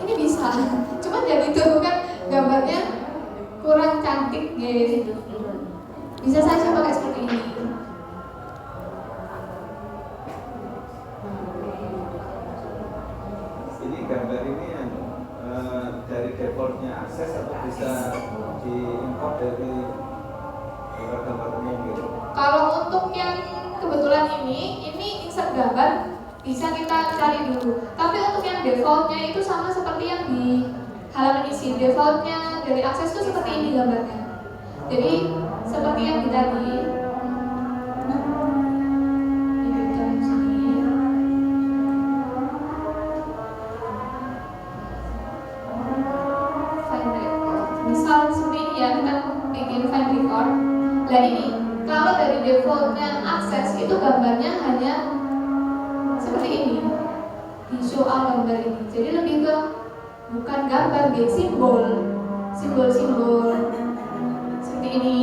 ini bisa, cuman jadi itu kan gambarnya kurang cantik gitu. Bisa saja pakai seperti ini. Ini gambar ini yang dari defaultnya akses atau bisa diimport dari gambar umum gitu? Kalau untuk yang kebetulan ini insert gambar bisa kita cari dulu. Tapi untuk yang defaultnya itu sama seperti yang di halaman isi. Defaultnya dari akses itu seperti ini gambarnya. Jadi seperti yang di tadi. Find record. Misal seperti ini ya, kita bikin find record. Nah ini kalau dari defaultnya akses itu gambarnya hanya seperti ini, di show all gambar ini. Jadi lebih ke bukan gambar, simbol seperti ini.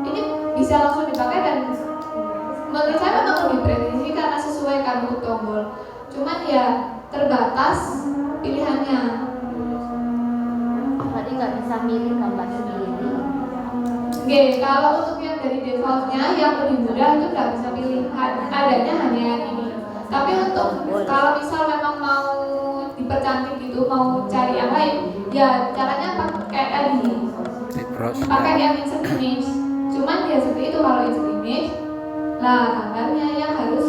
Ini bisa langsung dipakai dan menurut saya memang lebih presisi karena sesuai kan untuk tombol. Cuman ya terbatas pilihannya. Berarti nggak bisa milih gambar sendiri. Oke, kalau untuk yang dari defaultnya yang lebih mudah itu nggak bisa pilih, adanya hanya yang ini. Tapi untuk kalau misal memang mau dipercantik gitu, mau cari yang lain, ya caranya pakai tadi, pakai yang insert image. Cuman ya seperti itu kalau insert image, lah gambarnya yang harus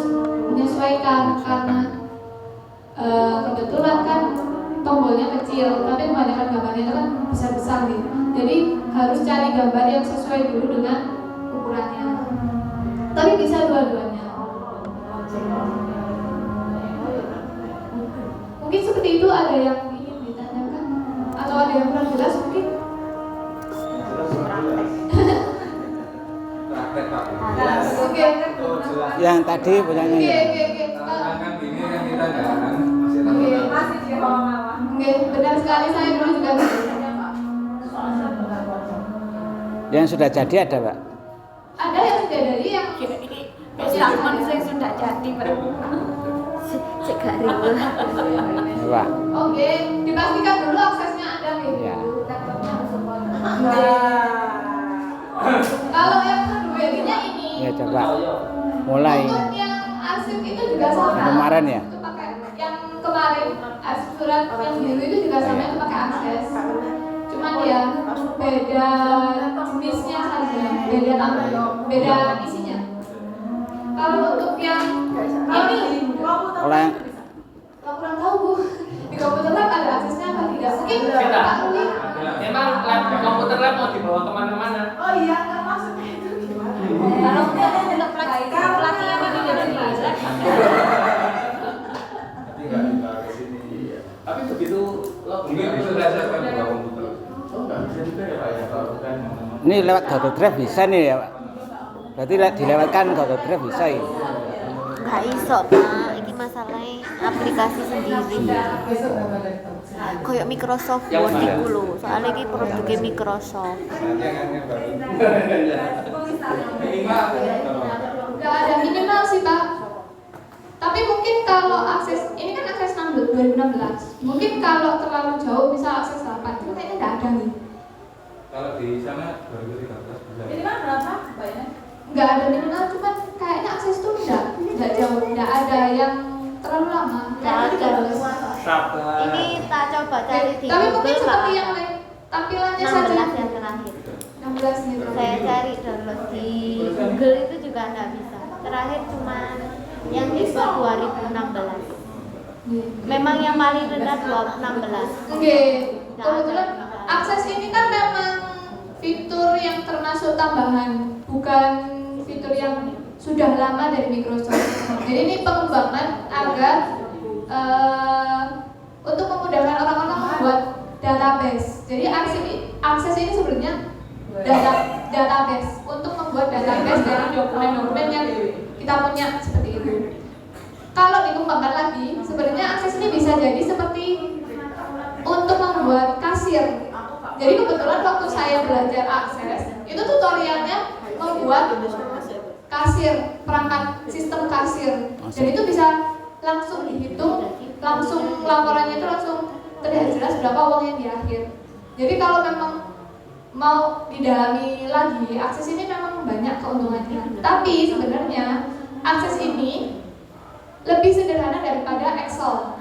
menyesuaikan karena kebetulan kan tombolnya kecil, tapi kebanyakan gambarnya itu kan besar-besar gitu. Jadi harus cari gambar yang sesuai dulu dengan ukurannya. Tapi bisa dua-duanya. Mungkin seperti itu, ada yang ingin ditanyakan atau ada yang kurang jelas mungkin? Oke. Yang tadi punyanya ya. Oke. Kan ini yang kita jangan Masih di bawah. Oke, benar sekali, saya dulu juga. Yang sudah jadi ada, Pak? Ada yang sudah dari yang Sama saya sudah jadi, Pak. Sekali. Wah. Oke, dipastikan dulu aksesnya ada gitu. Ya. Kalau yang kedua ini. Ya coba. Mulai. Untuk yang arsip itu juga sama. Yang kemarin ya? Itu pakai yang kemarin arsip surat yang biru itu juga sama, itu pakai akses. Cuman ya beda jenisnya saja, beda isinya. Kalau untuk yang ini, Kalau yang kurang tahu Bu, di komputer lab ada aksesnya apa tidak? Mungkin Pak Ruli. Memang lab komputer lab mau dibawa kemana-mana. Oh iya, kan maksudnya itu gimana? Kalau untuk pelatihan ini jadi bisa. Tapi nggak dibawa ke sini. Tapi begitu Mungkin bisa belajar kan bawa komputer. Oh, nggak bisa juga ya Pak ya, kalau bukan ini lewat Google Drive bisa nih ya, Pak. Berarti dilewatkan Google Drive bisa ya? Nggak iso, Pak. Ini masalahnya aplikasi sendiri. Kayak Microsoft Word itu lho. Soalnya ini produknya Microsoft. Nanti yang baru. Nggak ada minimal sih Pak. Tapi mungkin kalau akses, ini kan akses 2016. Mungkin kalau terlalu jauh bisa akses 8, itu kayaknya nggak ada nih. Kalau di sana 2013 bisa. Ini kan berapa bayarnya? Nggak ada minimal, cuman kayaknya akses tuh nggak jauh, nggak ada yang terlalu lama. Nggak ada. sabar. Ini tak coba cari di Tapi mungkin Google, seperti Pak. yang lain, tampilannya 16 saja. yang terakhir. 16 gitu. Saya cari download di Google itu juga nggak bisa. Terakhir cuma yang di 2016. Memang yang paling rendah 2016. Oke, kebetulan akses ini kan memang fitur yang termasuk tambahan, bukan fitur yang sudah lama dari Microsoft. Jadi ini pengembangan agar untuk memudahkan orang-orang membuat database. Jadi akses ini sebenarnya database untuk membuat database dari dokumen-dokumen yang kita punya seperti itu. Kalau dikembangkan lagi, sebenarnya akses ini bisa jadi seperti untuk membuat kasir. Jadi kebetulan waktu saya belajar akses, itu tutorialnya membuat kasir, perangkat sistem kasir. Dan itu bisa langsung dihitung, langsung laporannya itu langsung terlihat jelas berapa uang yang di akhir. Jadi kalau memang mau didalami lagi, akses ini memang banyak keuntungannya. Tapi sebenarnya akses ini lebih sederhana daripada Excel.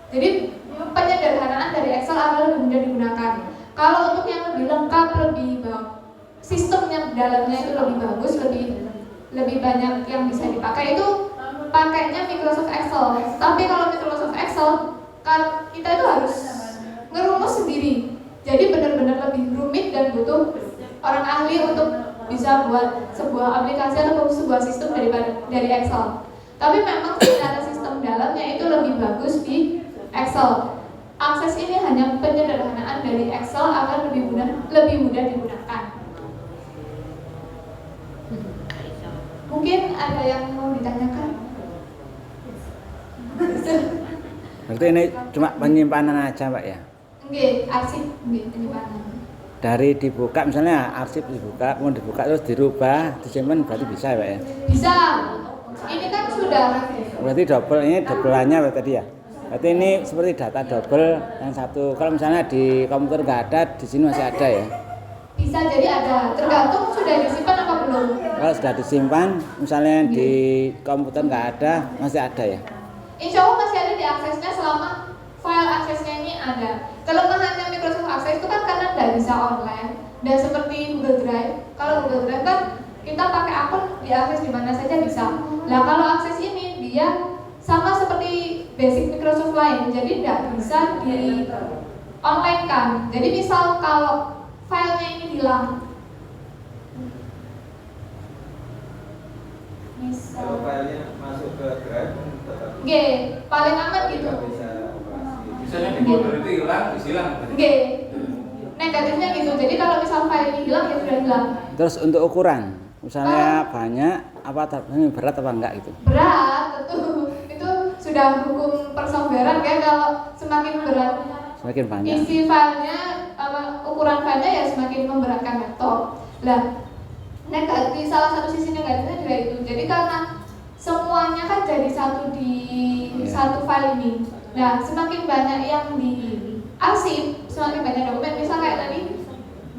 Jadi penyederhanaan dari Excel akan lebih mudah digunakan. Kalau untuk yang lebih lengkap, lebih sistemnya dalamnya itu lebih bagus, lebih banyak yang bisa dipakai, itu pakainya Microsoft Excel. Tapi kalau Microsoft Excel kan kita itu harus ngerumus sendiri. Jadi benar-benar lebih rumit dan butuh orang ahli untuk bisa buat sebuah aplikasi atau sebuah sistem dari Excel. Tapi memang secara sistem dalamnya itu lebih bagus di Excel. Akses ini hanya penyederhanaan dari Excel akan lebih mudah digunakan. Mungkin ada yang mau ditanyakan? Berarti ini cuma penyimpanan aja Pak ya? Nggih, arsip nggih penyimpanan. Dari dibuka misalnya arsip dibuka, kemudian dibuka terus dirubah, disimpan berarti bisa ya Pak ya? Bisa. Ini kan sudah. Berarti double, ini doubleannya berarti tadi ya? Berarti ini seperti data double yang satu. Kalau misalnya di komputer nggak ada, di sini masih ada ya? Bisa jadi ada, tergantung sudah disimpan apa belum. Kalau sudah disimpan, misalnya di komputer nggak ada, masih ada ya? Insya Allah masih ada di aksesnya selama file aksesnya ini ada. Kelemahannya Microsoft Access itu kan karena nggak bisa online. Dan seperti Google Drive, kalau Google Drive kan kita pakai akun diakses di mana saja bisa. Nah kalau akses ini dia sama seperti basic Microsoft lain, jadi nggak bisa di online kan. Jadi misal kalau filenya ini hilang, misal Kalau filenya masuk ke Drive tetap paling aman gitu. bisa operasi. Misalnya di folder itu hilang. Negatifnya gitu. Jadi kalau misal file ini hilang ya sudah hilang. Terus untuk ukuran, misalnya banyak apa ini berat apa enggak gitu? Berat tentu itu sudah hukum persoberan kan, kalau semakin berat Semakin banyak. isi filenya, ukuran filenya ya semakin memberatkan laptop. Lah, negatif, salah satu sisi negatifnya juga itu. Jadi karena semuanya kan jadi satu di satu file ini. Nah, semakin banyak yang diarsip, semakin banyak dokumen. Misal kayak tadi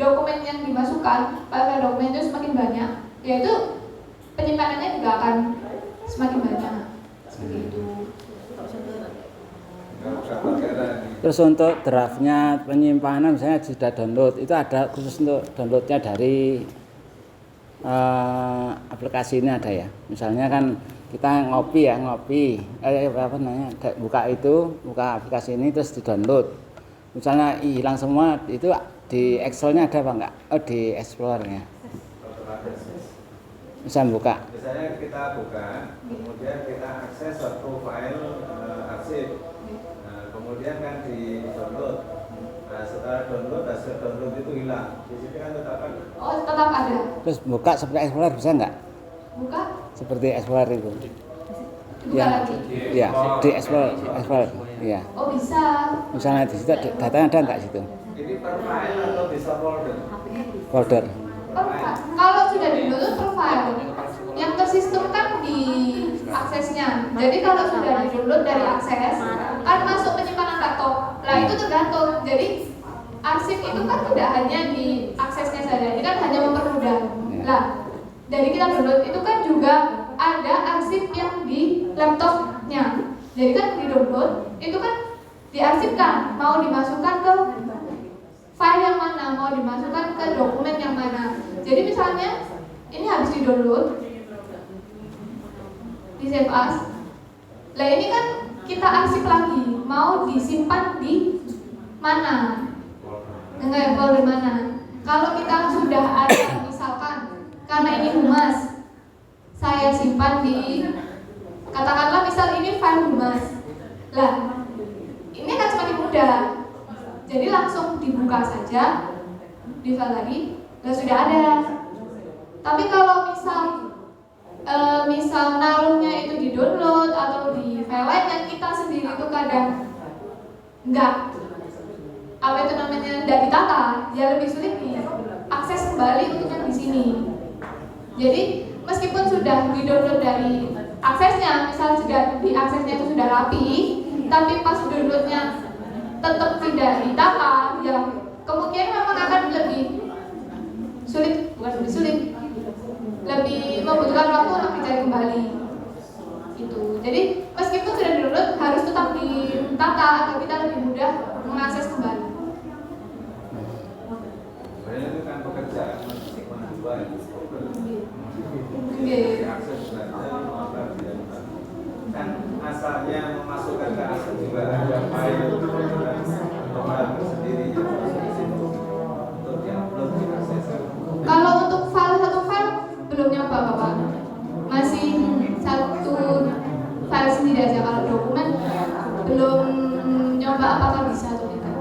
dokumen yang dimasukkan, pada dokumen itu semakin banyak, yaitu penyimpanannya juga akan semakin banyak. Seperti itu. Terus untuk draftnya penyimpanan misalnya sudah download, itu ada khusus untuk downloadnya dari aplikasi ini ada ya. Misalnya kan kita ngopi apa namanya, buka aplikasi ini terus di download. Misalnya hilang semua, itu di Excel-nya ada apa enggak? Oh di Explorer-nya. Bisa buka. Misalnya kita buka, kemudian kita akses satu file arsip. Kemudian kan di download. Nah setelah download, hasil download itu hilang. Di sini kan tetap ada. Oh, tetap ada. Terus buka seperti Explorer bisa enggak? Buka? Seperti Explorer itu. Dibuka lagi. Ya, di Explorer. Ya. Oh, bisa. Misalnya di situ datanya ada enggak situ? Ini per file atau bisa folder? Folder. Kalau sudah di-download per file, yang tersistem kan di aksesnya. Jadi kalau sudah di-download dari akses, kan masuk penyimpanan laptop. Nah itu tergantung. Jadi arsip itu kan tidak hanya di aksesnya saja, ini kan hanya mempermudah. Nah, dari kita download itu kan juga ada arsip yang di laptopnya. Jadi kan di-download itu kan diarsipkan, mau dimasukkan ke file yang mana, mau dimasukkan ke dokumen yang mana. Jadi misalnya ini habis di-download, di save as. Lah ini kan kita arsip lagi, mau disimpan di mana? Enggak, folder mana? Kalau kita sudah ada, misalkan karena ini humas, saya simpan di, katakanlah misal ini file humas. Lah, ini kan semakin mudah. Jadi langsung dibuka saja, di file lagi, dan sudah ada. Tapi kalau misal naruhnya itu di download atau di file lain yang kita sendiri itu kadang enggak ditata, ya lebih sulit diakses kembali untuk yang di sini. Jadi meskipun sudah di download dari aksesnya, misal sudah di aksesnya itu sudah rapi, tapi pas downloadnya tetap tidak ditata, ya kemungkinan memang akan lebih sulit, bukan lebih sulit, lebih membutuhkan waktu untuk dicari kembali. Itu. Jadi meskipun sudah di-download harus tetap ditata agar kita lebih mudah mengakses kembali. Sebenarnya itu kan pekerjaan dua itu. Akses kan asalnya memasukkan ke akses juga ada file dan sendiri untuk diupload diakses. Kalau untuk satu file belum nyoba Bapak, masih satu file sendiri aja. Kalau dokumen belum nyoba apakah bisa atau tidak.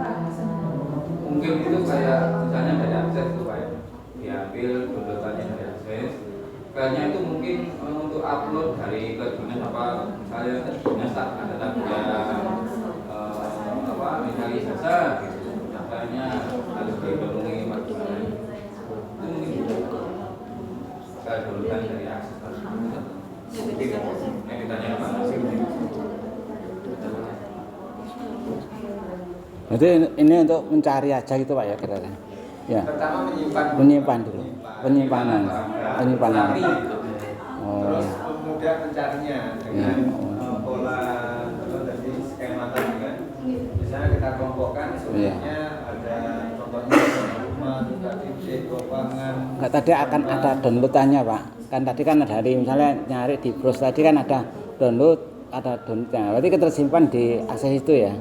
Mungkin itu kayak misalnya dari akses itu kayak diambil downloadannya dari akses. Kayaknya itu mungkin untuk upload dari ke dinas apa misalnya ke dinas ada tagihan apa misalnya jasa gitu. Katanya harus dipenuhi material. Itu mungkin saya downloadkan dari akses tersebut. Mungkin yang ditanya apa sih? Jadi ini untuk mencari aja gitu Pak ya kira-kira. Ya. Pertama Menyimpan dulu. Penyimpanan. Terus kemudian mencarinya dengan pola dari skema tadi kan. Misalnya kita kelompokkan sebenarnya ada contohnya rumah, tadi pangan. Enggak, tadi akan ada downloadannya Pak. Kan tadi kan ada dari misalnya nyari di browse tadi kan ada downloadnya. Berarti tersimpan di akses itu ya.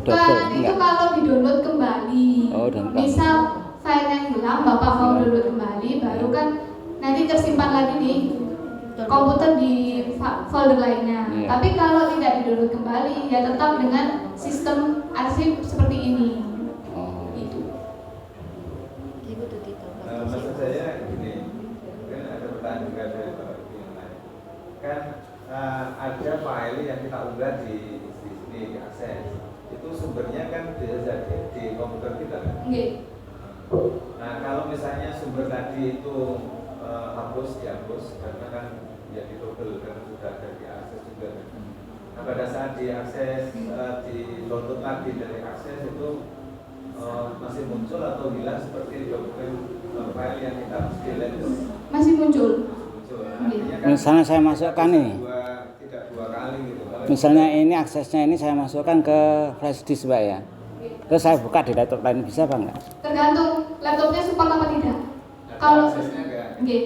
Itu kalau di-download kembali. Oh, download. Misal file yang hilang Bapak mau download kembali, baru kan nanti tersimpan lagi di komputer di folder lainnya. Iya. Tapi kalau tidak di-download kembali, ya tetap dengan sistem arsip seperti ini. Oh. Itu. Maksud saya gini, kan ada pertanyaan juga dari Bapak yang lain. Kan ada file yang kita unggah di sini di akses. Itu sumbernya kan bisa jadi di komputer kita kan. Okay. Nah kalau misalnya sumber tadi itu dihapus karena kan ya ditoggle karena sudah ada di akses juga kan. Nah pada saat diakses di download lagi dari akses itu masih muncul atau hilang seperti dokumen file yang kita delete itu Masih muncul. muncul. Artinya kan Misalnya saya masukkan ini. tidak dua kali gitu. Misalnya ini aksesnya ini saya masukkan ke flash disk Pak ya. Terus saya buka di laptop lain bisa Pak enggak? Tergantung laptopnya support apa tidak. Ada Kalau aksesnya enggak? okay.